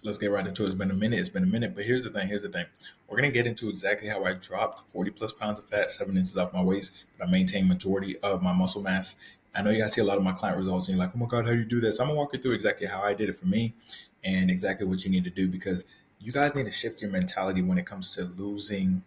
Let's get right into it. It's been a minute. But here's the thing. We're gonna get into exactly how I dropped 40 plus pounds of fat, 7 inches off my waist, but I maintained majority of my muscle mass. I know you guys see a lot of my client results, and you're like, "Oh my god, how do you do this?" I'm gonna walk you through exactly how I did it for me, and exactly what you need to do because you guys need to shift your mentality when it comes to losing,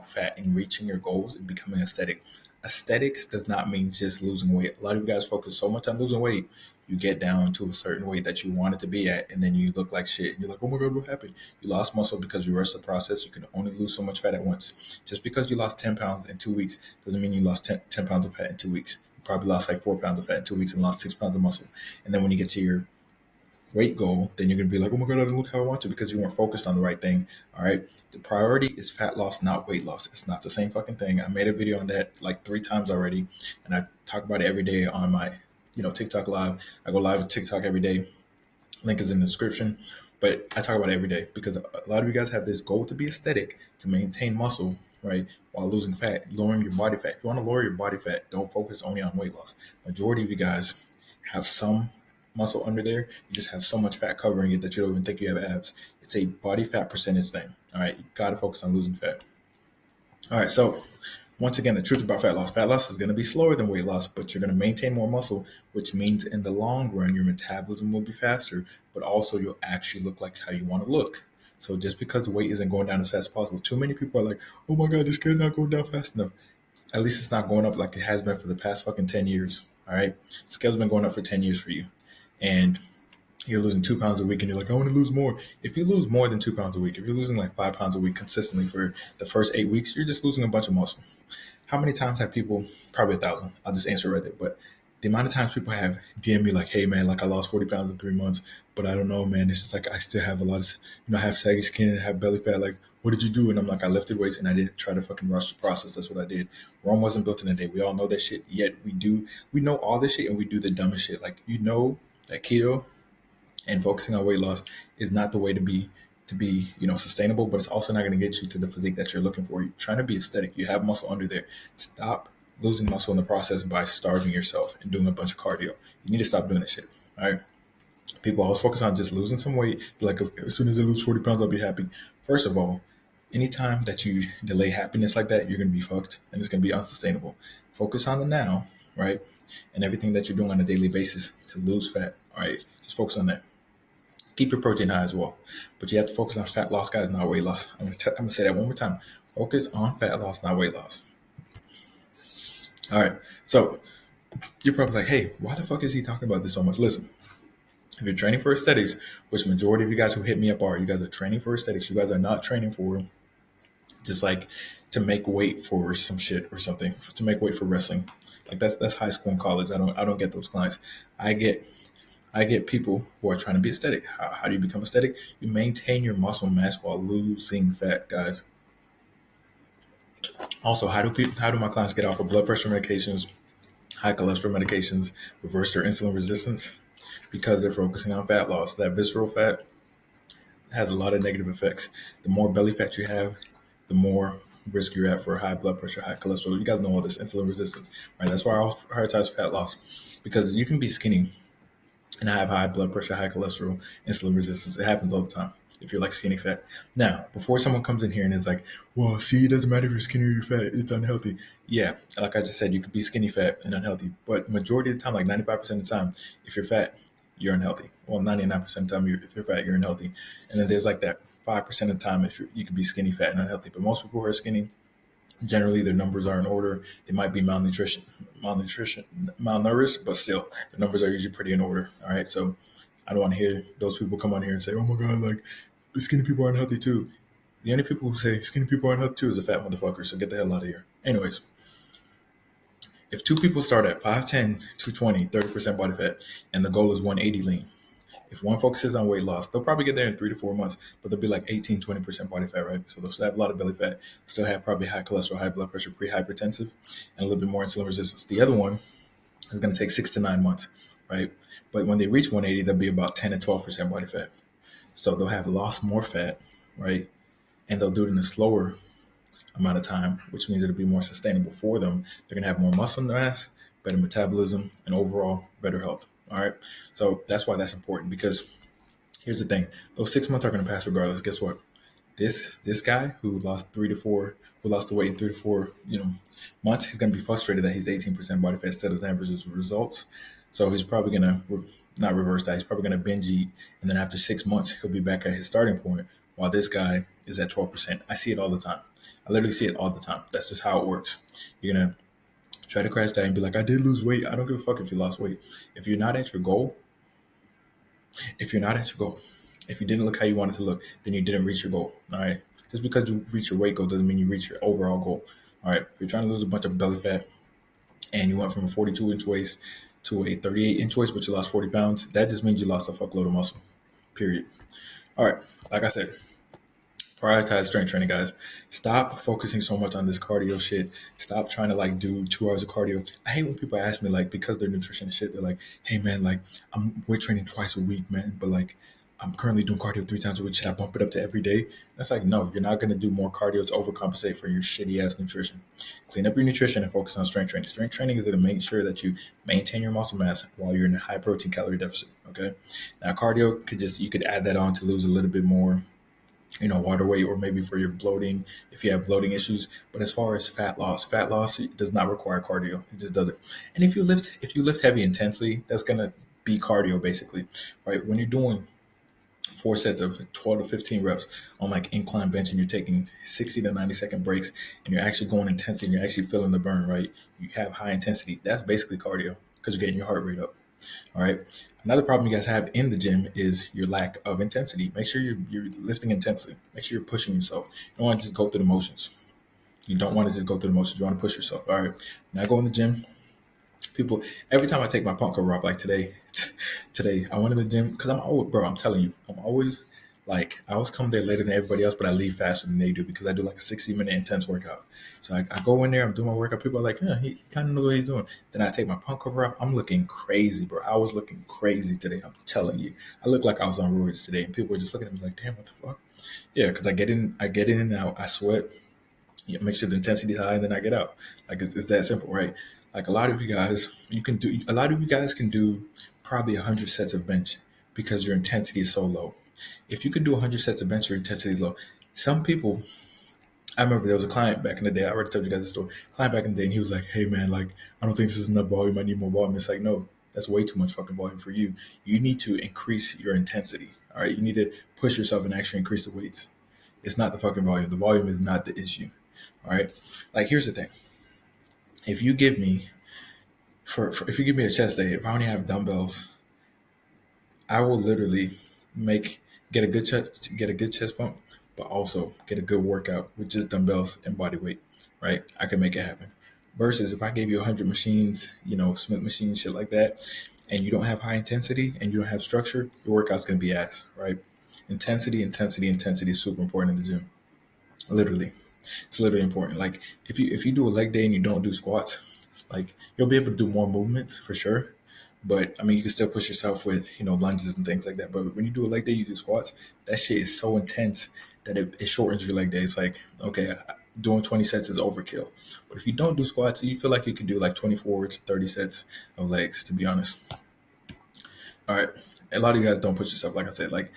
fat and reaching your goals and becoming aesthetic. Aesthetics does not mean just losing weight. A lot of you guys focus so much on losing weight, you get down to a certain weight that you wanted to be at, and then you look like shit. And you're like, oh my God, what happened? You lost muscle because you rushed the process. You can only lose so much fat at once. Just because you lost 10 pounds in 2 weeks doesn't mean you lost 10 pounds of fat in 2 weeks. You probably lost like 4 pounds of fat in 2 weeks and lost 6 pounds of muscle. And then when you get to your weight goal, then you're going to be like, oh my God, I didn't look how I want to because you weren't focused on the right thing. All right. The priority is fat loss, not weight loss. It's not the same fucking thing. I made a video on that like 3 times already, and I talk about it every day on my, TikTok live. I go live with TikTok every day. Link is in the description. But I talk about it every day because a lot of you guys have this goal to be aesthetic, to maintain muscle, right, while losing fat, lowering your body fat. If you want to lower your body fat, don't focus only on weight loss. Majority of you guys have some muscle under there. You just have so much fat covering it that you don't even think you have abs. It's a body fat percentage thing. All right, you got to focus on losing fat. All right, so once again, the truth about fat loss is going to be slower than weight loss, but you're going to maintain more muscle, which means in the long run, your metabolism will be faster, but also you'll actually look like how you want to look. So just because the weight isn't going down as fast as possible, too many people are like, oh my God, this kid not going down fast enough. At least it's not going up like it has been for the past fucking 10 years. All right. The scale's been going up for 10 years for you. And you're losing 2 pounds a week and you're like, I want to lose more. If you lose more than 2 pounds a week, if you're losing like 5 pounds a week consistently for the first 8 weeks, you're just losing a bunch of muscle. How many times have people, probably 1,000, I'll just answer right there, but the amount of times people have DM me like, hey man, like I lost 40 pounds in 3 months, but I don't know, man. It's just like I still have a lot of, I have saggy skin and have belly fat. Like, what did you do? And I'm like, I lifted weights and I didn't try to fucking rush the process. That's what I did. Rome wasn't built in a day. We all know that shit. Yet we know all this shit and we do the dumbest shit. Like, that keto and focusing on weight loss is not the way to be sustainable, but it's also not going to get you to the physique that you're looking for. You're trying to be aesthetic. You have muscle under there. Stop losing muscle in the process by starving yourself and doing a bunch of cardio. You need to stop doing this shit. All right. People always focus on just losing some weight. Like, as soon as I lose 40 pounds, I'll be happy. First of all, anytime that you delay happiness like that, you're going to be fucked and it's going to be unsustainable. Focus on the now, right? And everything that you're doing on a daily basis to lose fat. All right. Just focus on that. Keep your protein high as well. But you have to focus on fat loss, guys, not weight loss. I'm going to say that one more time. Focus on fat loss, not weight loss. All right. So you're probably like, hey, why the fuck is he talking about this so much? Listen, if you're training for aesthetics, which majority of you guys who hit me up are, you guys are training for aesthetics. You guys are not training for just like to make weight for some shit or something, to make weight for wrestling. Like that's high school and college. I don't get those clients. I get people who are trying to be aesthetic. How do you become aesthetic? You maintain your muscle mass while losing fat, guys. Also, how do my clients get off of blood pressure medications, high cholesterol medications, reverse their insulin resistance? Because they're focusing on fat loss. That visceral fat has a lot of negative effects. The more belly fat you have, the more risk you're at for high blood pressure, high cholesterol. You guys know all this insulin resistance, right? That's why I prioritize fat loss, because you can be skinny and I have high blood pressure, high cholesterol, insulin resistance. It happens all the time if you're like skinny fat. Now, before someone comes in here and is like, well, see, it doesn't matter if you're skinny or you're fat, it's unhealthy. Yeah, like I just said, you could be skinny fat and unhealthy. But majority of the time, like 95% of the time, if you're fat, you're unhealthy. Well, 99% of the time, if you're fat, you're unhealthy. And then there's like that 5% of the time if you could be skinny fat and unhealthy. But most people who are skinny, generally their numbers are in order. They might be malnourished, but still the numbers are usually pretty in order. All right. So I don't want to hear those people come on here and say, oh my God, like the skinny people are unhealthy too. The only people who say skinny people are unhealthy too is a fat motherfucker. So get the hell out of here. Anyways, if two people start at 5'10", 220, 30% body fat, and the goal is 180 lean, if one focuses on weight loss, they'll probably get there in 3 to 4 months, but they'll be like 18, 20% body fat, right? So they'll still have a lot of belly fat, still have probably high cholesterol, high blood pressure, pre-hypertensive, and a little bit more insulin resistance. The other one is going to take 6 to 9 months, right? But when they reach 180, they'll be about 10 to 12% body fat. So they'll have lost more fat, right? And they'll do it in a slower amount of time, which means it'll be more sustainable for them. They're going to have more muscle mass, better metabolism, and overall better health. All right. So that's why that's important, because Here's the thing: those 6 months are going to pass regardless. Guess what? This guy who lost 3 to 4, who lost the weight in 3 to 4, months, he's going to be frustrated that he's 18% body fat still doesn't have results. So he's probably going to not reverse that. He's probably going to binge eat, and then after 6 months, he'll be back at his starting point. While this guy is at 12%. I see it all the time. I literally see it all the time. That's just how it works. You're gonna try to crash diet and be like, I did lose weight. I don't give a fuck if you lost weight. If you're not at your goal, if you're not at your goal, if you didn't look how you wanted to look, then you didn't reach your goal. All right. Just because you reach your weight goal doesn't mean you reach your overall goal. All right. If you're trying to lose a bunch of belly fat and you went from a 42-inch waist to a 38-inch waist, but you lost 40 pounds, that just means you lost a fuckload of muscle. Period. All right. Like I said, prioritize strength training, guys. Stop focusing so much on this cardio shit. Stop trying to like do 2 hours of cardio. I hate when people ask me like, because they're nutrition and shit, they're like, hey man, like I'm weight training twice a week, man, but like I'm currently doing cardio 3 times a week. Should I bump it up to every day? That's like, no, you're not going to do more cardio to overcompensate for your shitty ass nutrition. Clean up your nutrition and focus on strength training. Strength training is going to make sure that you maintain your muscle mass while you're in a high protein calorie deficit. Okay. Now cardio you could add that on to lose a little bit more water weight, or maybe for your bloating, if you have bloating issues. But as far as fat loss does not require cardio. It just doesn't. And if you lift heavy intensely, that's gonna be cardio basically, right? When you're doing 4 sets of 12 to 15 reps on like incline bench and you're taking 60 to 90-second breaks and you're actually going intensity and you're actually feeling the burn, right? You have high intensity. That's basically cardio because you're getting your heart rate up. All right. Another problem you guys have in the gym is your lack of intensity. Make sure you're lifting intensely. Make sure you're pushing yourself. You don't want to just go through the motions. You don't want to just go through the motions. You want to push yourself. All right. Now go in the gym. People, every time I take my pump cover off, like today I went in the gym because I'm telling you, I always come there later than everybody else, but I leave faster than they do because I do like a 60-minute intense workout. So I go in there, I'm doing my workout. People are like, yeah, he kind of knows what he's doing. Then I take my pump cover off. I'm looking crazy, bro. I was looking crazy today. I'm telling you, I look like I was on roids today, and people were just looking at me like, damn, what the fuck? Yeah, because I get in and out, I sweat. Make sure the intensity is high, and then I get out. Like it's that simple, right? Like a lot of you guys can do probably 100 sets of bench because your intensity is so low. If you could do 100 sets of bench, your intensity is low. Some people, I remember there was a client back in the day. I already told you guys the story. Client back in the day, and he was like, "Hey man, like I don't think this is enough volume. I need more volume." It's like, no, that's way too much fucking volume for you. You need to increase your intensity. All right, you need to push yourself and actually increase the weights. It's not the fucking volume. The volume is not the issue. All right. Like here's the thing. If you give me if you give me a chest day, if I only have dumbbells, I will literally make get a good chest pump, but also get a good workout with just dumbbells and body weight. Right? I can make it happen. Versus if I gave you 100 machines, Smith machines, shit like that, and you don't have high intensity and you don't have structure, your workout's gonna be ass. Right? Intensity is super important in the gym. Literally. It's literally important. Like if you do a leg day and you don't do squats, like you'll be able to do more movements for sure. But I mean, you can still push yourself with lunges and things like that. But when you do a leg day, you do squats. That shit is so intense that it shortens your leg day. It's like okay, doing 20 sets is overkill. But if you don't do squats, you feel like you can do like 24 to 30 sets of legs. To be honest, all right. A lot of you guys don't push yourself. Like I said, like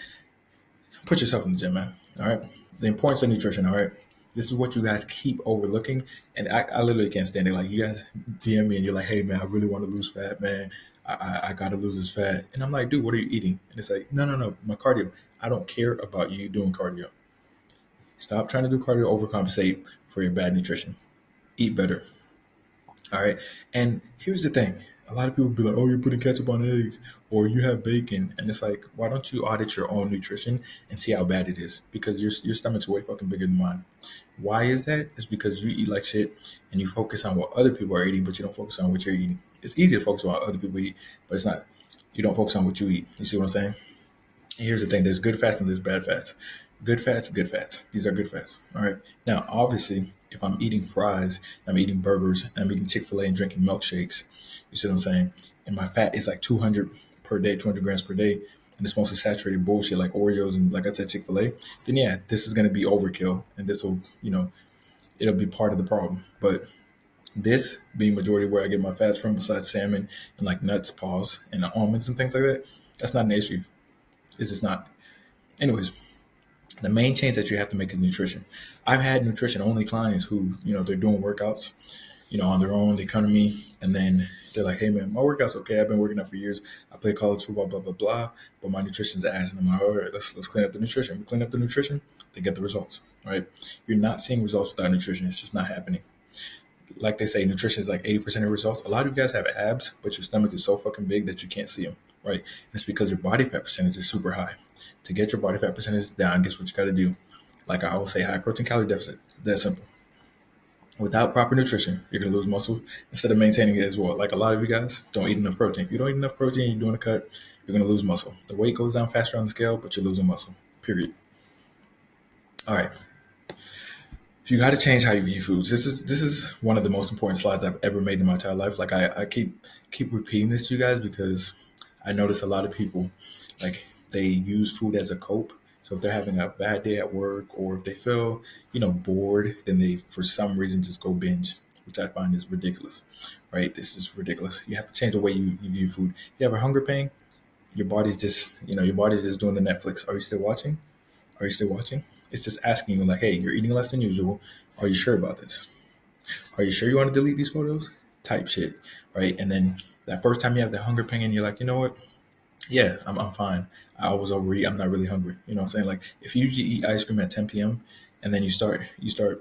put yourself in the gym, man. All right. The importance of nutrition. All right. This is what you guys keep overlooking. And I literally can't stand it. Like you guys DM me and you're like, hey man, I really want to lose fat, man. I gotta lose this fat. And I'm like, dude, what are you eating? And it's like, no, my cardio. I don't care about you doing cardio. Stop trying to do cardio, overcompensate for your bad nutrition. Eat better. All right. And here's the thing. A lot of people be like, oh, you're putting ketchup on eggs or you have bacon. And it's like, why don't you audit your own nutrition and see how bad it is? Because your stomach's way fucking bigger than mine. Why is that? It's because you eat like shit and you focus on what other people are eating, but you don't focus on what you're eating. It's easy to focus on what other people eat, but it's not. You don't focus on what you eat. You see what I'm saying? Here's the thing: there's good fats and there's bad fats. Good fats, good fats. These are good fats. All right. Now, obviously, if I'm eating fries, I'm eating burgers, and I'm eating Chick-fil-A and drinking milkshakes, you see what I'm saying? And my fat is like 200 per day, 200 grams per day, and it's mostly saturated bullshit like Oreos and, like I said, Chick-fil-A. Then yeah, this is going to be overkill, and this will, it'll be part of the problem. But this being majority where I get my fats from, besides salmon and like nuts, pause, and almonds and things like that, that's not an issue. It's just not. Anyways, the main change that you have to make is nutrition. I've had nutrition only clients who, they're doing workouts, on their own. They come to me and then they're like, hey man, my workout's okay. I've been working out for years. I play college football, blah, blah, blah. But my nutrition's ass. And I'm like, all right, let's clean up the nutrition. We clean up the nutrition, they get the results, right? You're not seeing results without nutrition. It's just not happening. Like they say, nutrition is like 80% of results. A lot of you guys have abs, but your stomach is so fucking big that you can't see them, right? And it's because your body fat percentage is super high. To get your body fat percentage down, guess what you got to do? Like I always say, high protein calorie deficit. That's simple. Without proper nutrition, you're gonna lose muscle instead of maintaining it as well. Like a lot of you guys don't eat enough protein. If you don't eat enough protein, you're doing a cut, you're gonna lose muscle. The weight goes down faster on the scale, but you're losing muscle. Period. All right. You got to change how you view foods. This is one of the most important slides I've ever made in my entire life. Like I keep repeating this to you guys because I notice a lot of people like they use food as a cope. So if they're having a bad day at work or if they feel bored, then they for some reason just go binge, which I find is ridiculous. Right? This is ridiculous. You have to change the way you view food. You have a hunger pain, your body's just your body's just doing the Netflix. Are you still watching? Are you still watching? It's just asking you, like, hey, you're eating less than usual. Are you sure about this? Are you sure you want to delete these photos? Type shit, right? And then that first time you have the hunger pang and you're like, you know what? Yeah, I'm fine. I was overeat. I'm not really hungry. You know what I'm saying? Like, if you usually eat ice cream at 10 p.m. and then you start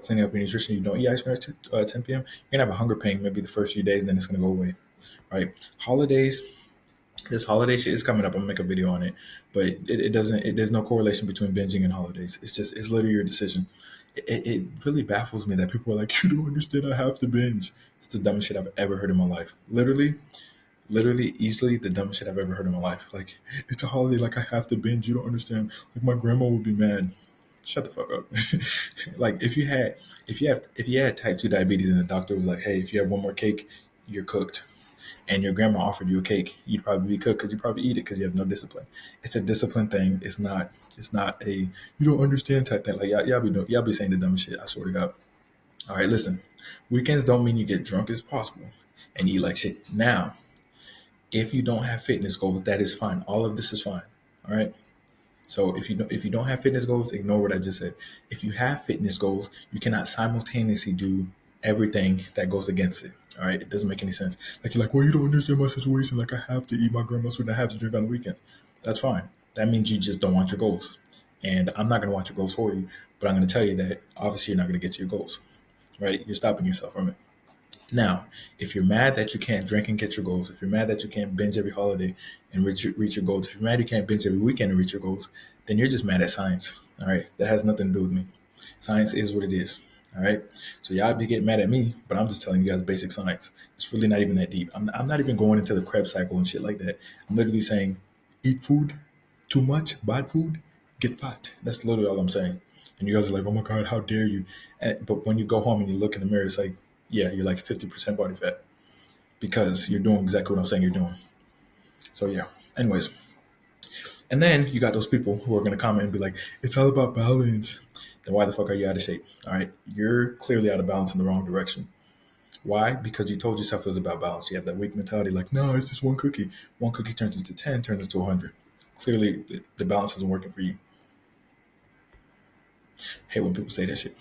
cleaning up your nutrition, you don't eat ice cream at 10 p.m., you're going to have a hunger pain maybe the first few days and then it's going to go away, right? Holidays, this holiday shit is coming up. I'm gonna make a video on it, but it doesn't. There's no correlation between binging and holidays. It's literally your decision. It really baffles me that people are like, you don't understand. I have to binge. It's the dumbest shit I've ever heard in my life. Literally, easily the dumbest shit I've ever heard in my life. Like it's a holiday. Like I have to binge. You don't understand. Like my grandma would be mad. Shut the fuck up. Like if you had type 2 diabetes and the doctor was like, hey, if you have one more cake, you're cooked and your grandma offered you a cake, you'd probably be cooked because you probably eat it because you have no discipline. It's a discipline thing. It's not a you don't understand type thing. Like y'all be saying the dumbest shit. I swear to God. All right, listen. Weekends don't mean you get drunk as possible and eat like shit. Now, if you don't have fitness goals, that is fine. All of this is fine. All right. So if you don't have fitness goals, ignore what I just said. If you have fitness goals, you cannot simultaneously do everything that goes against it. All right, it doesn't make any sense. Like you're like, well, you don't understand my situation. Like I have to eat my grandma's food and I have to drink on the weekends. That's fine. That means you just don't want your goals. And I'm not going to want your goals for you, but I'm going to tell you that obviously you're not going to get to your goals. Right? You're stopping yourself from it. Now, if you're mad that you can't drink and get your goals, if you're mad that you can't binge every holiday and reach your goals, if you're mad you can't binge every weekend and reach your goals, then you're just mad at science. All right. That has nothing to do with me. Science is what it is. All right. So y'all be getting mad at me, but I'm just telling you guys basic science. It's really not even that deep. I'm not even going into the Krebs cycle and shit like that. I'm literally saying eat food, too much, bad food, get fat. That's literally all I'm saying. And you guys are like, oh my God, how dare you? But when you go home and you look in the mirror, it's like, yeah, you're like 50% body fat because you're doing exactly what I'm saying you're doing. So yeah. Anyways, and then you got those people who are going to comment and be like, it's all about balance. Then why the fuck are you out of shape? All right. You're clearly out of balance in the wrong direction. Why? Because you told yourself it was about balance. You have that weak mentality like, no, it's just one cookie. One cookie turns into 10, turns into 100. Clearly, the balance isn't working for you. I hate when people say that shit.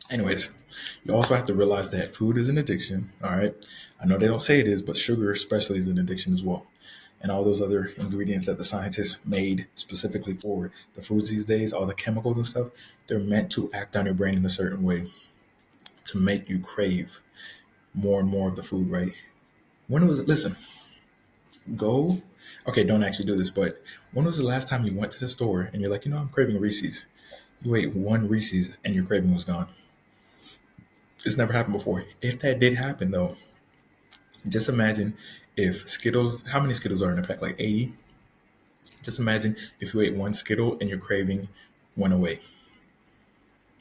Anyways, you also have to realize that food is an addiction. All right. I know they don't say it is, but sugar especially is an addiction as well. And all those other ingredients that the scientists made specifically for the foods these days, all the chemicals and stuff, they're meant to act on your brain in a certain way to make you crave more and more of the food, right? When was it? Listen, go. Okay, don't actually do this, but when was the last time you went to the store and you're like, I'm craving Reese's? You ate one Reese's and your craving was gone. It's never happened before. If that did happen, though, just imagine if Skittles, how many Skittles are in a pack? Like 80? Just imagine if you ate one Skittle and your craving went away.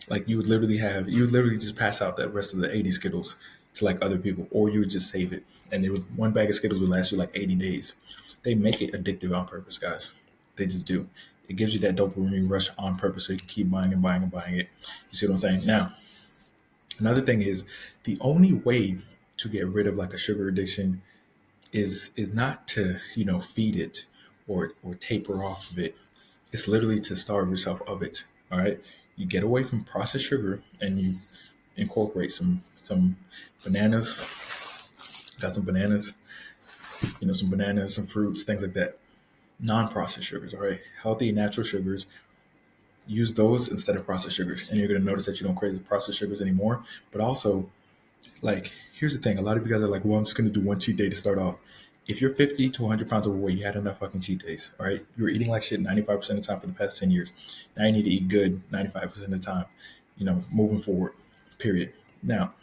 Like you would literally just pass out the rest of the 80 Skittles to like other people, or you would just save it. And one bag of Skittles would last you like 80 days. They make it addictive on purpose, guys. They just do. It gives you that dopamine rush on purpose so you can keep buying and buying and buying it. You see what I'm saying? Now, another thing is the only way to get rid of like a sugar addiction is not to feed it or taper off of it. It's literally to starve yourself of it. All right. You get away from processed sugar and you incorporate some bananas. Got some bananas, some bananas, some fruits, things like that. Non-processed sugars, all right? Healthy, natural sugars. Use those instead of processed sugars. And you're gonna notice that you don't crave the processed sugars anymore. But also, like, here's the thing: a lot of you guys are like, "Well, I'm just gonna do one cheat day to start off." If you're 50 to 100 pounds overweight, you had enough fucking cheat days, all right? You were eating like shit 95% of the time for the past 10 years. Now you need to eat good 95% of the time, moving forward, period. Now,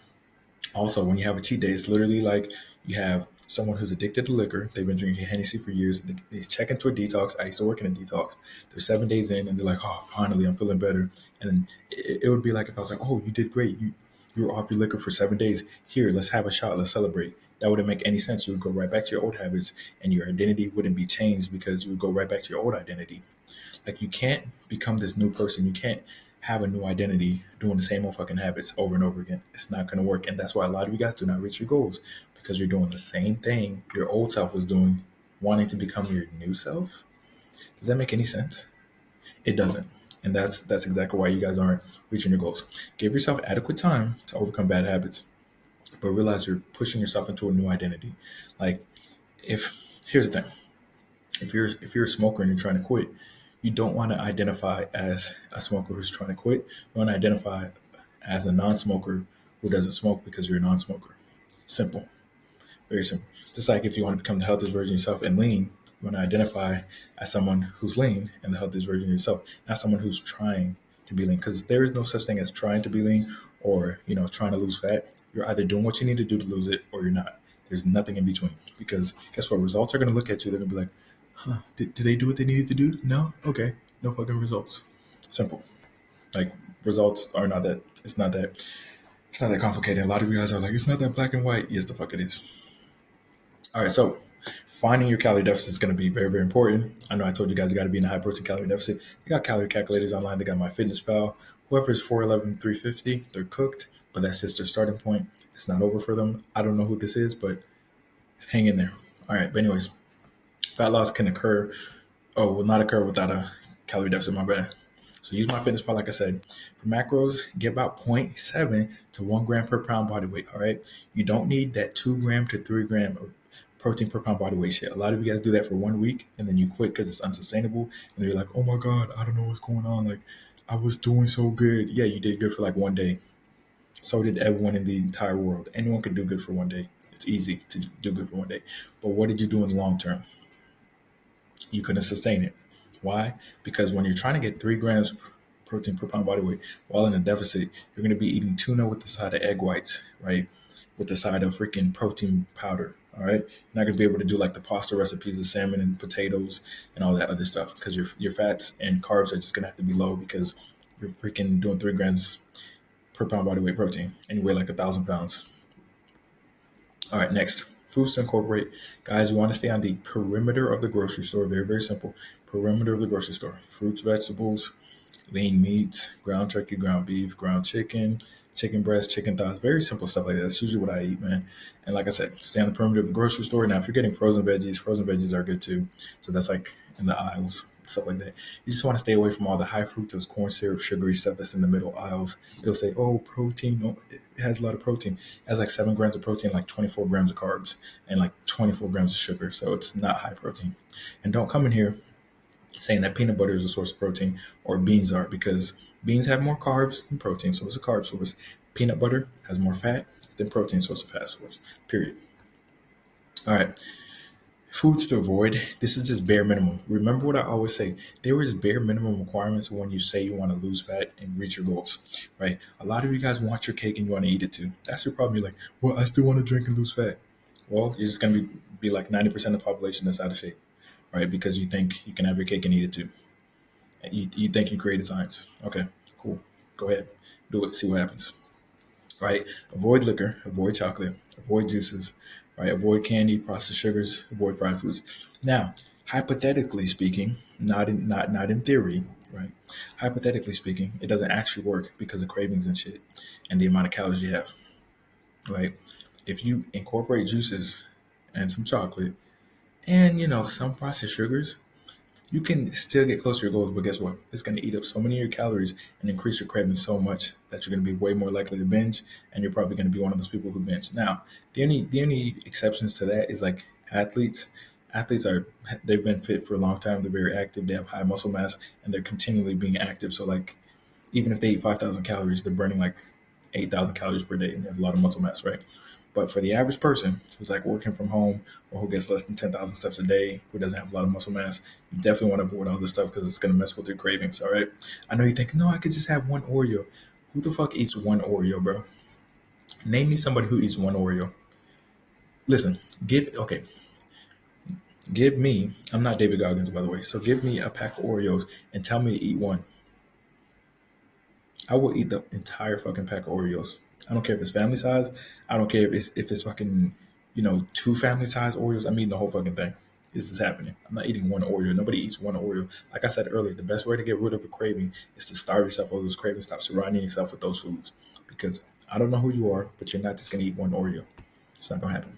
also, when you have a cheat day, it's literally like you have someone who's addicted to liquor. They've been drinking Hennessy for years. They check into a detox. I used to work in a detox. They're 7 days in, and they're like, "Oh, finally, I'm feeling better." And it would be like if I was like, "Oh, you did great. You were off your liquor for 7 days. Here, let's have a shot. Let's celebrate." That wouldn't make any sense. You would go right back to your old habits, and your identity wouldn't be changed because you would go right back to your old identity. Like you can't become this new person. You can't have a new identity doing the same old fucking habits over and over again. It's not going to work. And that's why a lot of you guys do not reach your goals because you're doing the same thing your old self was doing, wanting to become your new self. Does that make any sense? It doesn't. And that's exactly why you guys aren't reaching your goals. Give yourself adequate time to overcome bad habits, but realize you're pushing yourself into a new identity. Like if here's the thing, if you're a smoker and you're trying to quit, you don't want to identify as a smoker who's trying to quit. You want to identify as a non-smoker who doesn't smoke because you're a non-smoker. Simple, very simple. Just like if you want to become the healthiest version of yourself and lean, you want to identify as someone who's lean and the healthiest version of yourself, not someone who's trying to be lean. Because there is no such thing as trying to be lean or trying to lose fat. You're either doing what you need to do to lose it or you're not. There's nothing in between. Because guess what? Results are going to look at you. They're going to be like, huh, did they do what they needed to do? No? Okay. No fucking results. Simple. Like results are not that. It's not that complicated. A lot of you guys are like, it's not that black and white. Yes, the fuck it is. All right, so finding your calorie deficit is going to be very, very important. I know I told you guys you got to be in a high protein calorie deficit. They got calorie calculators online. They got my fitness pal. Whoever is 411, 350, they're cooked, but that's just their starting point. It's not over for them. I don't know who this is, but hang in there. All right, but anyways, fat loss can occur, will not occur without a calorie deficit, my bad. So use my fitness pal, like I said. For macros, get about zero point 0.7 to 1 gram per pound body weight, all right? You don't need that 2 gram to 3 gram of protein per pound body weight shit. A lot of you guys do that for 1 week and then you quit because it's unsustainable. And you're like, oh my God, I don't know what's going on. Like, I was doing so good. Yeah, you did good for like 1 day. So did everyone in the entire world. Anyone could do good for 1 day. It's easy to do good for 1 day. But what did you do in the long term? You couldn't sustain it. Why? Because when you're trying to get 3 grams protein per pound body weight while in a deficit, you're going to be eating tuna with the side of egg whites, right? With the side of freaking protein powder. All right. You're not going to be able to do like the pasta recipes, the salmon and potatoes and all that other stuff because your fats and carbs are just going to have to be low because you're freaking doing 3 grams per pound body weight protein and you weigh like 1,000 pounds. All right, next, foods to incorporate. Guys, you want to stay on the perimeter of the grocery store. Very, very simple. Perimeter of the grocery store. Fruits, vegetables, lean meats, ground turkey, ground beef, ground chicken, chicken breast, chicken thighs. Very simple stuff like that. That's usually what I eat, man. And like I said, stay on the perimeter of the grocery store. Now, if you're getting frozen veggies are good too. So that's like in the aisles, stuff like that. You just want to stay away from all the high fructose, corn syrup, sugary stuff that's in the middle aisles. It'll say, oh, protein. No, it has a lot of protein. It has like 7 grams of protein, like 24 grams of carbs, and like 24 grams of sugar. So it's not high protein. And don't come in here saying that peanut butter is a source of protein or beans are because beans have more carbs than protein, so it's a carb source. Peanut butter has more fat than protein, so it's a fat source, period. All right. Foods to avoid. This is just bare minimum. Remember what I always say. There is bare minimum requirements when you say you want to lose fat and reach your goals, right? A lot of you guys want your cake and you want to eat it too. That's your problem. You're like, well, I still want to drink and lose fat. Well, you're just going to be like 90% of the population that's out of shape, right? Because you think you can have your cake and eat it too. You think you created science. Okay, cool. Go ahead. Do it. See what happens. Right? Avoid liquor. Avoid chocolate. Avoid juices. Right? Avoid candy, processed sugars. Avoid fried foods. Now, hypothetically speaking, not in theory, right? Hypothetically speaking, it doesn't actually work because of cravings and shit and the amount of calories you have. Right? If you incorporate juices and some chocolate and some processed sugars, you can still get close to your goals, but guess what? It's going to eat up so many of your calories and increase your cravings so much that you're going to be way more likely to binge, and you're probably going to be one of those people who binge. Now, the only exceptions to that is like athletes. Athletes are they've been fit for a long time. They're very active. They have high muscle mass, and they're continually being active. So like even if they eat 5,000 calories, they're burning like 8,000 calories per day, and they have a lot of muscle mass, right? But for the average person who's like working from home or who gets less than 10,000 steps a day, who doesn't have a lot of muscle mass, you definitely want to avoid all this stuff because it's going to mess with your cravings, all right? I know you think, no, I could just have one Oreo. Who the fuck eats one Oreo, bro? Name me somebody who eats one Oreo. Listen, give me, I'm not David Goggins, by the way, so give me a pack of Oreos and tell me to eat one. I will eat the entire fucking pack of Oreos. I don't care if it's family size. I don't care if it's fucking, two family size Oreos. I'm eating the whole fucking thing. This is happening. I'm not eating one Oreo. Nobody eats one Oreo. Like I said earlier, the best way to get rid of a craving is to starve yourself of those cravings. Stop surrounding yourself with those foods. Because I don't know who you are, but you're not just gonna eat one Oreo. It's not gonna happen.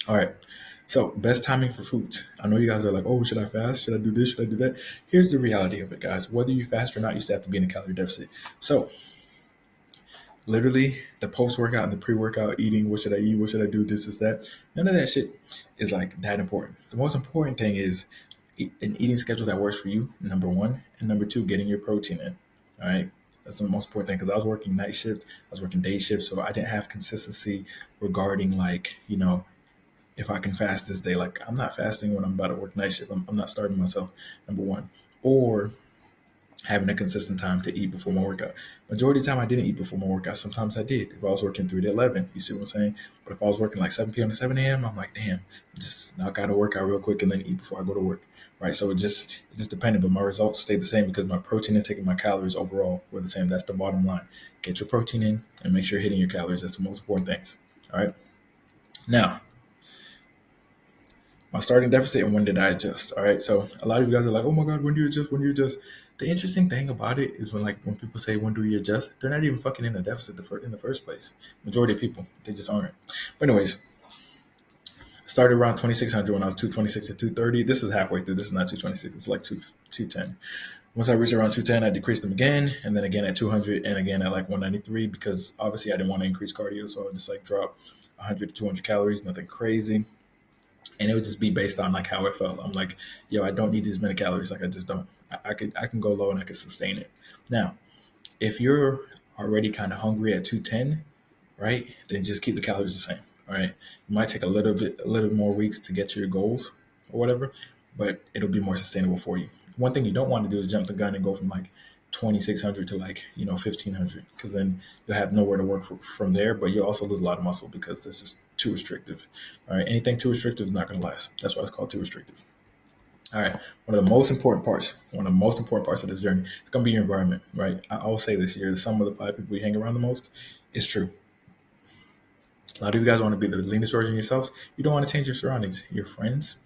All right. So, best timing for foods. I know you guys are like, oh, should I fast? Should I do this? Should I do that? Here's the reality of it, guys. Whether you fast or not, you still have to be in a calorie deficit. So, literally, the post workout and the pre workout eating, what should I eat? What should I do? This is that. None of that shit is like that important. The most important thing is an eating schedule that works for you, number one. And number two, getting your protein in. All right. That's the most important thing because I was working night shift, I was working day shift. So I didn't have consistency regarding like, if I can fast this day. Like I'm not fasting when I'm about to work night shift. I'm not starving myself, number one. Or having a consistent time to eat before my workout. Majority of the time I didn't eat before my workout. Sometimes I did. If I was working 3 to 11, you see what I'm saying? But if I was working like 7 p.m. to 7 a.m., I'm like, damn, just knock out a workout real quick and then eat before I go to work. Right. So it just depended, but my results stayed the same because my protein intake and my calories overall were the same. That's the bottom line. Get your protein in and make sure you're hitting your calories. That's the most important things. All right. Now, my starting deficit and when did I adjust? All right. So a lot of you guys are like, oh my God, when do you adjust? When do you adjust? The interesting thing about it is when people say, when do you adjust? They're not even fucking in a deficit in the first place. Majority of people, they just aren't. But anyways, started around 2,600 when I was 226 to 230. This is halfway through. This is not 226. It's like 210. Once I reached around 210, I decreased them again, and then again at 200, and again at like 193 because obviously I didn't want to increase cardio, so I just like drop 100 to 200 calories, nothing crazy, and it would just be based on like how it felt. I'm like, yo, I don't need these many calories. Like I just don't. I can go low and I can sustain it. Now, if you're already kind of hungry at 210, right, then just keep the calories the same. All right, it might take a little more weeks to get to your goals or whatever, but it'll be more sustainable for you. One thing you don't want to do is jump the gun and go from like 2,600 to like 1,500 because then you'll have nowhere to work from there, but you'll also lose a lot of muscle because this is too restrictive. All right, anything too restrictive is not going to last. That's why it's called too restrictive. All right, one of the most important parts of this journey is going to be your environment, right? I always say this: you're the sum of the five people you hang around the most. It's true. A lot of you guys want to be the leanest version of yourselves. You don't want to change your surroundings. Your friends,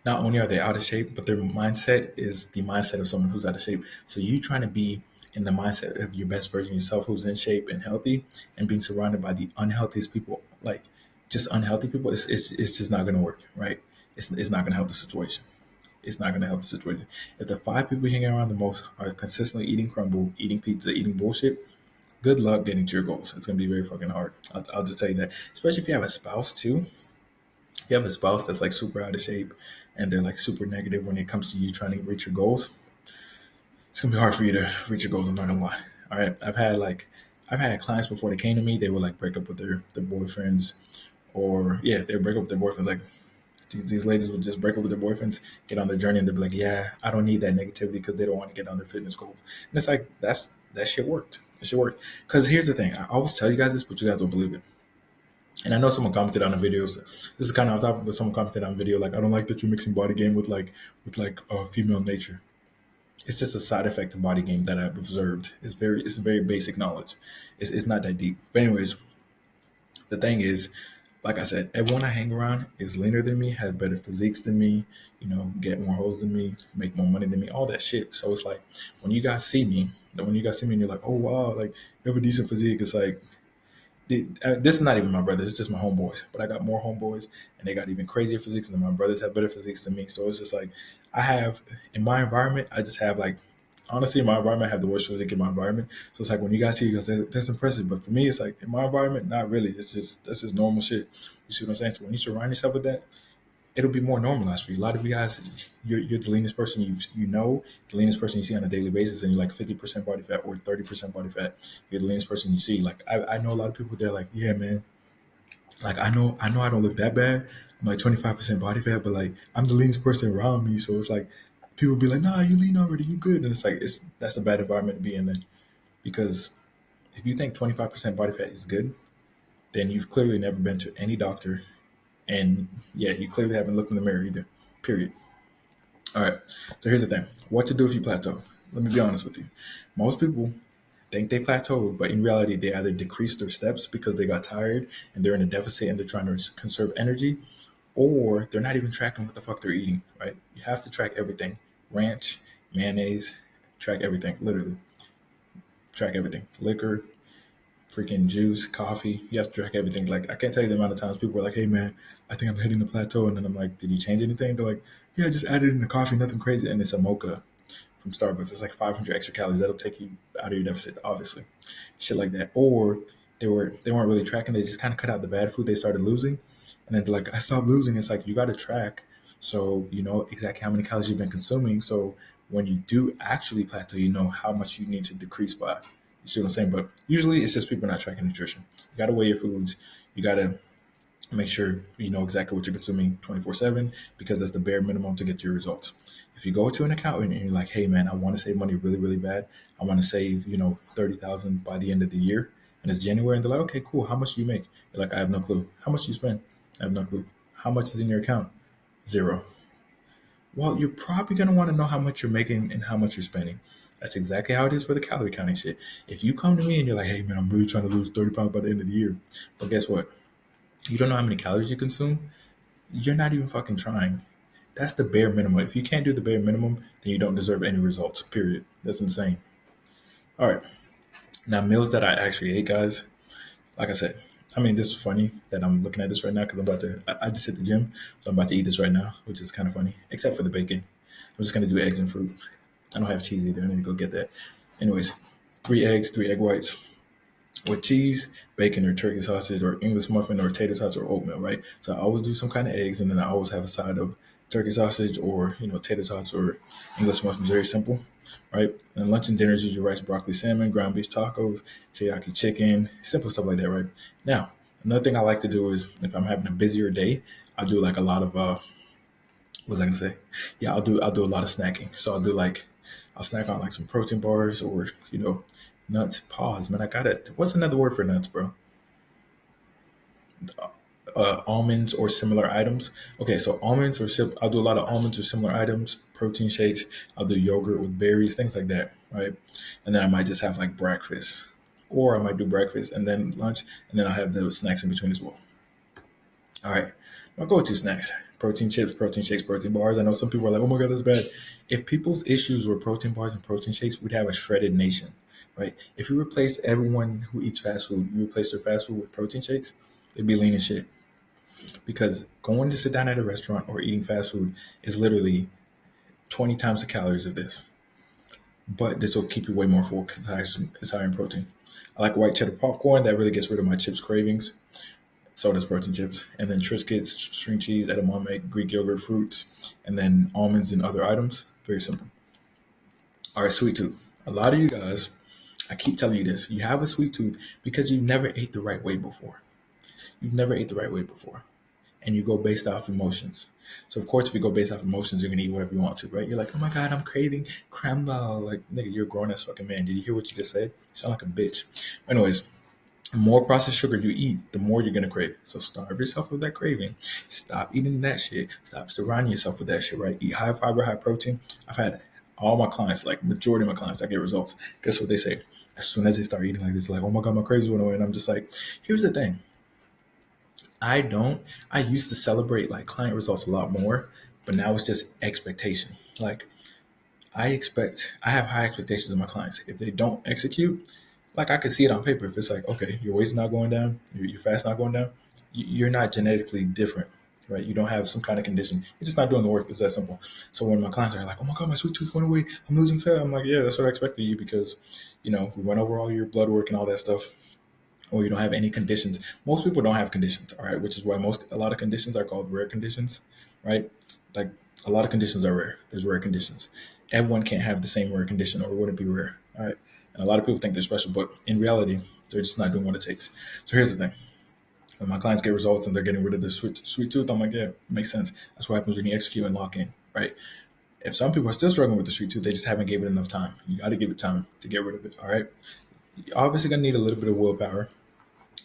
not only are they out of shape, but their mindset is the mindset of someone who's out of shape. So you trying to be in the mindset of your best version of yourself who's in shape and healthy and being surrounded by the unhealthiest people, like just unhealthy people, it's just not going to work, right? It's not going to help the situation. It's not going to help the situation. If the five people hanging around the most are consistently eating crumble, eating pizza, eating bullshit, good luck getting to your goals. It's going to be very fucking hard. I'll just tell you that. Especially if you have a spouse too. You have a spouse that's like super out of shape and they're like super negative when it comes to you trying to reach your goals. It's gonna be hard for you to reach your goals. I'm not gonna lie. All right, I've had clients before they came to me. They would like break up with their boyfriends, or yeah, they would break up with their boyfriends. Like these ladies would just break up with their boyfriends, get on their journey, and they'd be like, "Yeah, I don't need that negativity because they don't want to get on their fitness goals." And it's like that shit worked. It shit worked. Because here's the thing: I always tell you guys this, but you guys don't believe it. And I know someone commented on the videos. This is kind of on top of someone commented on video like, "I don't like that you're mixing body game with female nature." It's just a side effect of body game that I've observed. It's very basic knowledge. It's not that deep. But anyways, the thing is, like I said, everyone I hang around is leaner than me, has better physiques than me, get more hoes than me, make more money than me, all that shit. So it's like when you guys see me and you're like, oh wow, like you have a decent physique, it's like this is not even my brothers. It's just my homeboys. But I got more homeboys, and they got even crazier physiques, and then my brothers have better physiques than me. So it's just like I have in my environment. I just have like honestly, in my environment, I have the worst physique in my environment. So it's like when you guys see, you guys, that's impressive. But for me, it's like in my environment, not really. It's just that's just normal shit. You see what I'm saying? So when you surround yourself with that, it'll be more normalized for you. A lot of you guys, you're the leanest person the leanest person you see on a daily basis, and you're like 50% body fat or 30% body fat. You're the leanest person you see. Like I know a lot of people. They're like, yeah, man. Like I know I don't look that bad. I'm like 25% body fat, but like I'm the leanest person around me. So it's like people be like, nah, you lean already, you good, and it's like it's that's a bad environment to be in then because if you think 25% body fat is good, then you've clearly never been to any doctor, and yeah, you clearly haven't looked in the mirror either. Period. All right. So here's the thing: what to do if you plateau? Let me be honest with you. Most people think they plateaued, but in reality, they either decreased their steps because they got tired and they're in a deficit and they're trying to conserve energy, or they're not even tracking what the fuck they're eating. Right? You have to track everything: ranch, mayonnaise, track everything. Literally, track everything: liquor, freaking juice, coffee. You have to track everything. Like I can't tell you the amount of times people are like, "Hey man, I think I'm hitting the plateau," and then I'm like, "Did you change anything?" They're like, "Yeah, I just added in the coffee, nothing crazy," and it's a mocha from Starbucks. It's like 500 extra calories. That'll take you out of your deficit, obviously. Shit like that. Or they weren't really tracking. They just kind of cut out the bad food. They started losing, and then they're like, "I stopped losing." It's like you got to track, so you know exactly how many calories you've been consuming. So when you do actually plateau, you know how much you need to decrease by. You see what I'm saying? But usually it's just people not tracking nutrition. You got to weigh your foods. You got to make sure you know exactly what you're consuming 24/7 because that's the bare minimum to get your results. If you go to an accountant and you're like, hey man, I want to save money really, really bad. I want to save, 30,000 by the end of the year. And it's January and they're like, okay, cool. How much do you make? You're like, I have no clue. How much do you spend? I have no clue. How much is in your account? Zero. Well, you're probably going to want to know how much you're making and how much you're spending. That's exactly how it is for the calorie counting shit. If you come to me and you're like, hey man, I'm really trying to lose 30 pounds by the end of the year. But guess what? You don't know how many calories you consume. You're not even fucking trying. That's the bare minimum. If you can't do the bare minimum, then you don't deserve any results. Period. That's insane. All right. Now, meals that I actually ate, guys. Like I said, I mean, this is funny that I'm looking at this right now because I'm about to. I just hit the gym, so I'm about to eat this right now, which is kind of funny. Except for the bacon, I'm just gonna do eggs and fruit. I don't have cheese either. I need to go get that. Anyways, 3 eggs, 3 egg whites, with cheese, bacon, or turkey sausage, or English muffin, or tater tots, or oatmeal, right? So I always do some kind of eggs, and then I always have a side of turkey sausage, or tater tots, or English muffin. Very simple, right? And lunch and dinner is usually rice, broccoli, salmon, ground beef tacos, teriyaki chicken, simple stuff like that, right? Now, another thing I like to do is if I'm having a busier day, I do like a lot of what was I gonna say? Yeah, I'll do a lot of snacking. So I'll snack on like some protein bars or nuts. Pause, man. I got it. What's another word for nuts, bro? Almonds or similar items. Okay, so I'll do a lot of almonds or similar items, protein shakes. I'll do yogurt with berries, things like that, right? And then I might just have like breakfast, or I might do breakfast and then lunch, and then I'll have those snacks in between as well. All right. My go-to snacks: protein chips, protein shakes, protein bars. I know some people are like, "Oh my god, that's bad." If people's issues were protein bars and protein shakes, we'd have a shredded nation, right? If you replace everyone who eats fast food, you replace their fast food with protein shakes, they'd be lean as shit. Because going to sit down at a restaurant or eating fast food is literally 20 times the calories of this. But this will keep you way more full because it's high in protein. I like white cheddar popcorn. That really gets rid of my chips cravings. So does protein chips. And then Triscuits, string cheese, edamame, Greek yogurt, fruits, and then almonds and other items. Very simple. All right, sweet tooth. A lot of you guys, I keep telling you this, you have a sweet tooth because you never ate the right way before. You've never ate the right way before. And you go based off emotions. So of course, if you go based off emotions, you're gonna eat whatever you want to, right? You're like, oh my god, I'm craving crumble. Like, nigga, you're a grown ass fucking man. Did you hear what you just said? You sound like a bitch. Anyways, the more processed sugar you eat, the more you're gonna crave. So starve yourself with that craving. Stop eating that shit. Stop surrounding yourself with that shit, right? Eat high fiber, high protein. I've had all my clients, like majority of my clients, I get results. Guess what they say? As soon as they start eating like this, like, oh my god, my cravings went away. And I'm just like, here's the thing. I don't. I used to celebrate like client results a lot more, but now it's just expectation. Like I have high expectations of my clients. If they don't execute, Like I could see it on paper. If it's like, okay, your weight's not going down, your fat's not going down, you're not genetically different, right? You don't have some kind of condition. You're just not doing the work. It's that simple. So when my clients are like, oh my God, my sweet tooth going away, I'm losing fat. I'm like, yeah, that's what I expected you because, we went over all your blood work and all that stuff, or you don't have any conditions. Most people don't have conditions, all right, which is why a lot of conditions are called rare conditions, right? Like a lot of conditions are rare. There's rare conditions. Everyone can't have the same rare condition, or it wouldn't be rare, all right? And a lot of people think they're special, but in reality, they're just not doing what it takes. So here's the thing: when my clients get results and they're getting rid of the sweet tooth, I'm like, yeah, makes sense. That's what happens when you execute and lock in, right? If some people are still struggling with the sweet tooth, they just haven't given it enough time. You got to give it time to get rid of it, all right? You're obviously gonna need a little bit of willpower,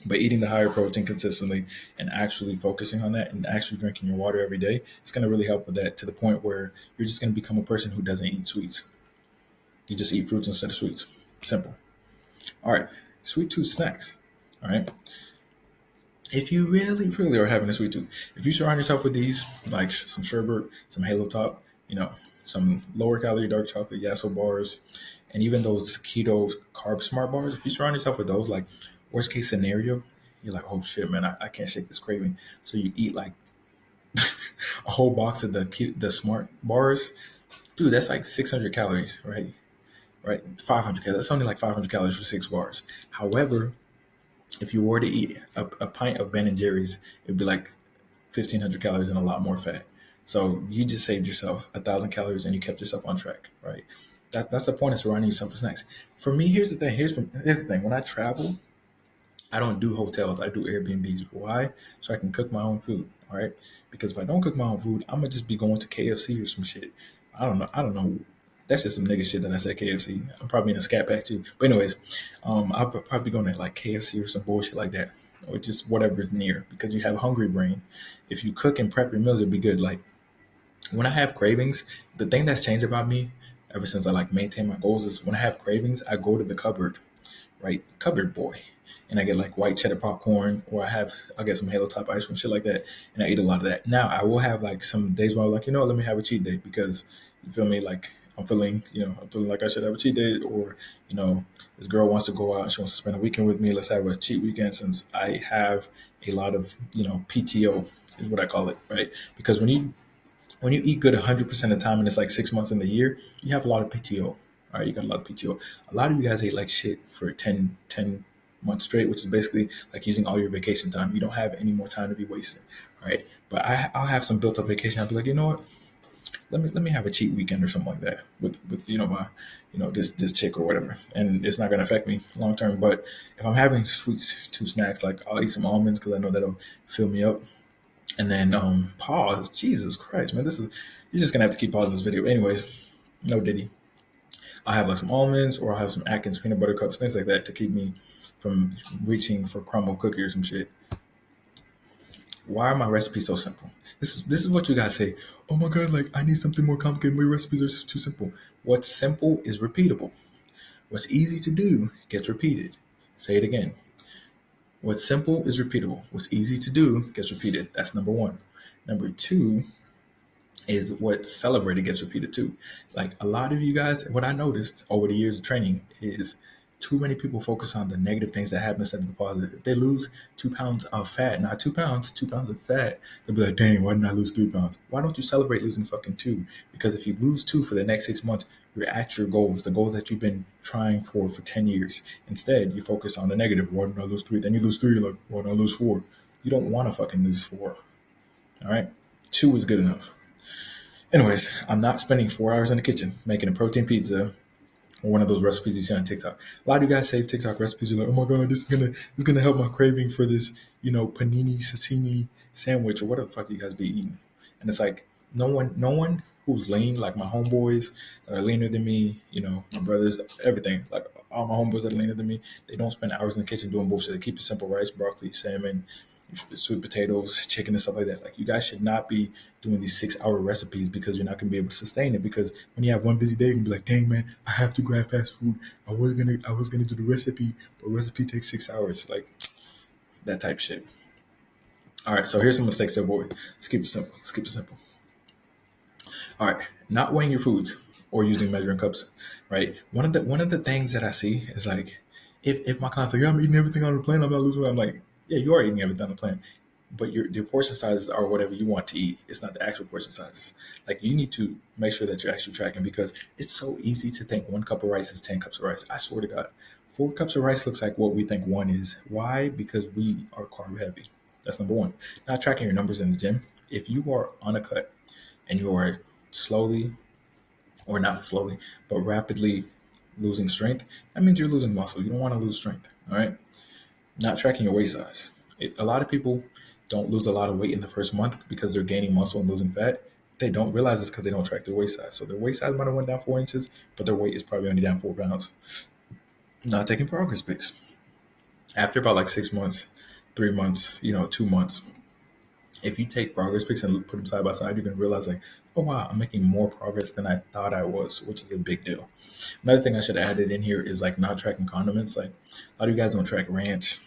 but eating the higher protein consistently and actually focusing on that and actually drinking your water every day, it's going to really help with that to the point where you're just going to become a person who doesn't eat sweets. You just eat fruits instead of sweets. Simple. All right. Sweet tooth snacks. All right. If you really, really are having a sweet tooth, if you surround yourself with these, like some sherbet, some Halo Top, some lower calorie dark chocolate Yasso bars, and even those keto carb smart bars, if you surround yourself with those, like worst case scenario, you're like, oh shit, man, I can't shake this craving. So you eat like a whole box of the smart bars. Dude, that's like 600 calories, right? Right? 500 calories. That's only like 500 calories for 6 bars. However, if you were to eat a pint of Ben and Jerry's, it'd be like 1,500 calories and a lot more fat. So you just saved yourself 1,000 calories and you kept yourself on track, right? That's the point of surrounding yourself with snacks. For me, here's the thing. Here's the thing. When I travel, I don't do hotels. I do Airbnbs. Why? So I can cook my own food. All right. Because if I don't cook my own food, I'm gonna just be going to KFC or some shit. I don't know. I don't know. That's just some nigga shit that I said KFC. I'm probably in a scat pack too. But anyways, I'll probably be going to like KFC or some bullshit like that, or just whatever is near. Because you have a hungry brain. If you cook and prep your meals, it'd be good. Like when I have cravings, the thing that's changed about me ever since I like maintain my goals is when I have cravings, I go to the cupboard, right? Cupboard boy. And I get like white cheddar popcorn, or I get some Halo Top ice cream, shit like that. And I eat a lot of that. Now I will have like some days where I'm like, let me have a cheat day because you feel me, like I'm feeling like I should have a cheat day, or you know, this girl wants to go out and she wants to spend a weekend with me. Let's have a cheat weekend since I have a lot of PTO is what I call it, right? Because when you eat good 100% of the time and it's like 6 months in the year, you have a lot of PTO. All right, you got a lot of PTO. A lot of you guys ate like shit for ten months straight, which is basically like using all your vacation time. You don't have any more time to be wasting. All right. But I'll have some built up vacation. I'll be like, you know what? Let me have a cheat weekend or something like that with my this chick or whatever, and it's not gonna affect me long term. But if I'm having sweet two snacks, like I'll eat some almonds because I know that'll fill me up. And then pause. Jesus Christ, man, this is you're just gonna have to keep pausing this video. Anyways, no Diddy. I'll have like some almonds or I'll have some Atkins peanut butter cups, things like that to keep me from reaching for crumble cookie or some shit. Why are my recipes so simple? This is what you guys say. Oh my god, like I need something more complicated. My recipes are too simple. What's simple is repeatable. What's easy to do gets repeated. Say it again. What's simple is repeatable. What's easy to do gets repeated. That's number one. Number two is what celebrated gets repeated too. Like a lot of you guys, what I noticed over the years of training is too many people focus on the negative things that happen instead of the positive. If they lose 2 pounds of fat, not 2 pounds, 2 pounds of fat, they'll be like, dang, why didn't I lose 3 pounds? Why don't you celebrate losing fucking two? Because if you lose two for the next 6 months, you're at your goals, the goals that you've been trying for 10 years. Instead, you focus on the negative. Why didn't I lose three? Then you lose three, you're like, why didn't I lose four? You don't want to fucking lose four. All right? Two is good enough. Anyways, I'm not spending 4 hours in the kitchen making a protein pizza or one of those recipes you see on TikTok. A lot of you guys save TikTok recipes. You're like, oh my god, this is gonna help my craving for this, panini sashimi sandwich or whatever the fuck you guys be eating. And it's like no one who's lean, like my homeboys that are leaner than me, my brothers, everything. Like all my homeboys that are leaner than me, they don't spend hours in the kitchen doing bullshit. They keep it simple: rice, broccoli, salmon, sweet potatoes, chicken, and stuff like that. Like you guys should not be doing these 6 hour recipes because you're not gonna be able to sustain it. Because when you have one busy day, you can be like, dang man, I have to grab fast food. I was gonna do the recipe, but recipe takes 6 hours. Like that type shit. All right, so here's some mistakes to avoid. Let's keep it simple. Let's keep it simple. All right, not weighing your foods or using measuring cups. Right. One of the things that I see is like If my client's like, yeah, I'm eating everything on the plane, I'm not losing weight. I'm like, yeah, you are eating everything on the plane, but your portion sizes are whatever you want to eat. It's not the actual portion sizes. Like you need to make sure that you're actually tracking because it's so easy to think 1 cup of rice is 10 cups of rice. I swear to God, 4 cups of rice looks like what we think one is. Why? Because we are carb heavy. That's number one. Not tracking your numbers in the gym. If you are on a cut and you are slowly or not slowly, but rapidly losing strength, that means you're losing muscle. You don't want to lose strength. All right. Not tracking your waist size. A lot of people don't lose a lot of weight in the first month because they're gaining muscle and losing fat. They don't realize it's because they don't track their waist size. So their waist size might have went down 4 inches, but their weight is probably only down 4 pounds. Not taking progress pics. After about like 6 months, 3 months, 2 months, if you take progress pics and put them side by side, you're gonna realize like, oh wow, I'm making more progress than I thought I was, which is a big deal. Another thing I should have added in here is like not tracking condiments. Like a lot of you guys don't track ranch.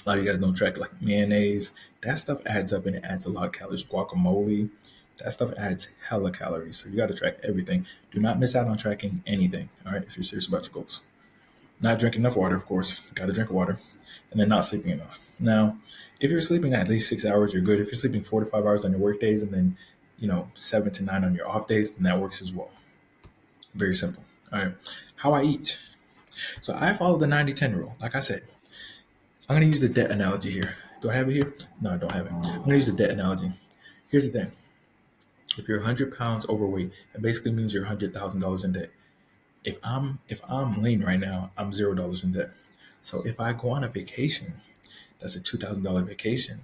A lot of you guys don't track like mayonnaise. That stuff adds up and it adds a lot of calories. Guacamole, that stuff adds hella calories. So you got to track everything. Do not miss out on tracking anything. All right, if you're serious about your goals. Not drinking enough water, of course. Got to drink water, and then not sleeping enough. Now, if you're sleeping at least 6 hours, you're good. If you're sleeping 4 to 5 hours on your work days, and then 7 to 9 on your off days, then that works as well. Very simple. All right, how I eat. So I follow the 90-10 rule. Like I said, I'm going to use the debt analogy here. Do I have it here? No, I don't have it. I'm going to use the debt analogy. Here's the thing. If you're 100 pounds overweight, it basically means you're $100,000 in debt. If I'm lean right now, I'm $0 in debt. So if I go on a vacation, that's a $2,000 vacation.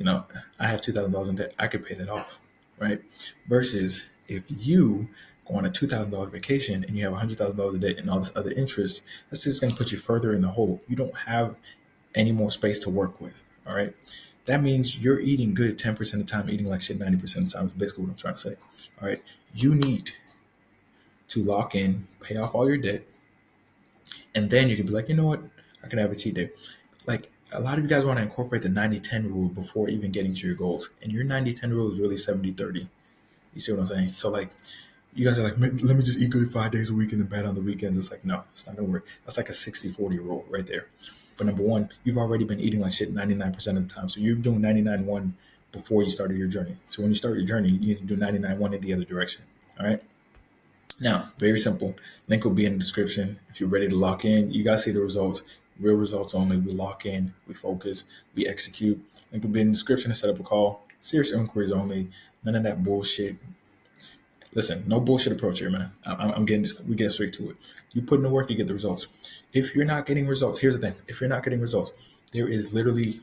I have $2,000 in debt. I could pay that off, right? Versus if you go on a $2,000 vacation and you have $100,000 in debt and all this other interest, that's just going to put you further in the hole. You don't have any more space to work with. All right. That means you're eating good 10% of the time, eating like shit 90% of the time, is basically what I'm trying to say. All right. You need to lock in, pay off all your debt, and then you can be like, you know what? I can have a cheat day. Like a lot of you guys want to incorporate the 90-10 rule before even getting to your goals. And your 90-10 rule is really 70-30. You see what I'm saying? So like you guys are like, let me just eat good 5 days a week and then bad on the weekends. It's like, no, it's not gonna work. That's like a 60-40 rule right there. But number one, you've already been eating like shit 99% of the time. So you're doing 99-1 before you started your journey. So when you start your journey, you need to do 99-1 in the other direction. All right. Now, very simple. Link will be in the description. If you're ready to lock in, you guys see the results. Real results only. We lock in, we focus, we execute. Link will be in the description to set up a call. Serious inquiries only. None of that bullshit. Listen, no bullshit approach here, man. We get straight to it. You put in the work, you get the results. If you're not getting results, here's the thing. If you're not getting results, there is literally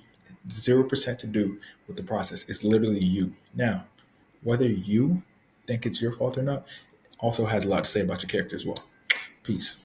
0% to do with the process. It's literally you. Now, whether you think it's your fault or not, also has a lot to say about your character as well. Peace.